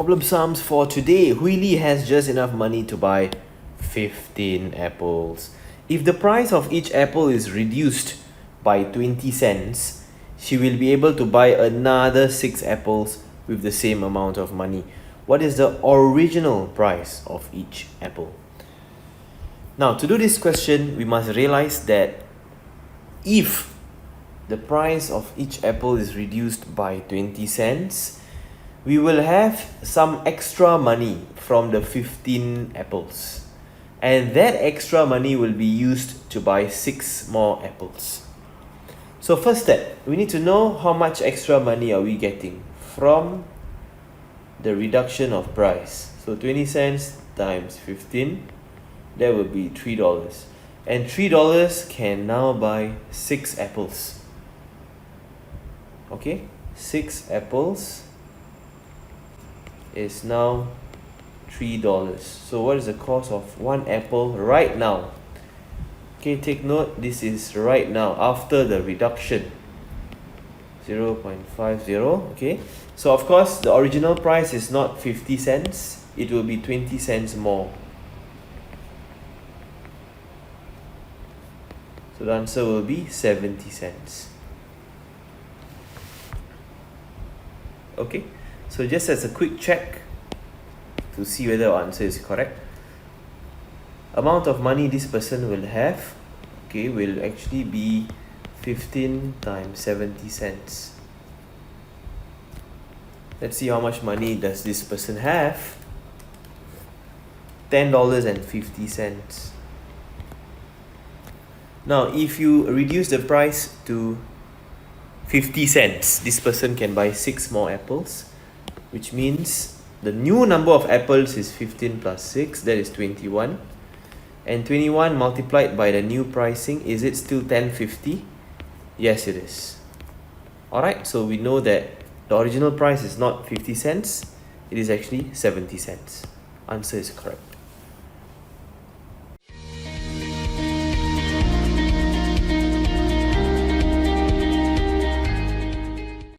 Problem sums for today. Huili has just enough money to buy 15 apples. If the price of each apple is reduced by 20 cents, she will be able to buy another 6 apples with the same amount of money. What is the original price of each apple? Now, to do this question, we must realize that if the price of each apple is reduced by 20 cents, we will have some extra money from the 15 apples. And that extra money will be used to buy 6 more apples. So first step, we need to know how much extra money are we getting from the reduction of price. So 20 cents times 15, that will be $3. And $3 can now buy 6 apples. Okay, 6 apples is now $3. So what is the cost of 1 apple right now? Okay, take note, this is right now after the reduction, 0.50. Okay, so of course the original price is not 50 cents, it will be 20 cents more. So the answer will be 70 cents. Okay, so just as a quick check to see whether our answer is correct, amount of money this person will have, okay, will actually be 15 times 70 cents. Let's see how much money does this person have. $10.50. Now, if you reduce the price to 50 cents, this person can buy 6 more apples, which means the new number of apples is 15 plus 6, that is 21. And 21 multiplied by the new pricing, is it still 10.50? Yes, it is. Alright, so we know that the original price is not 50 cents, it is actually 70 cents. Answer is correct.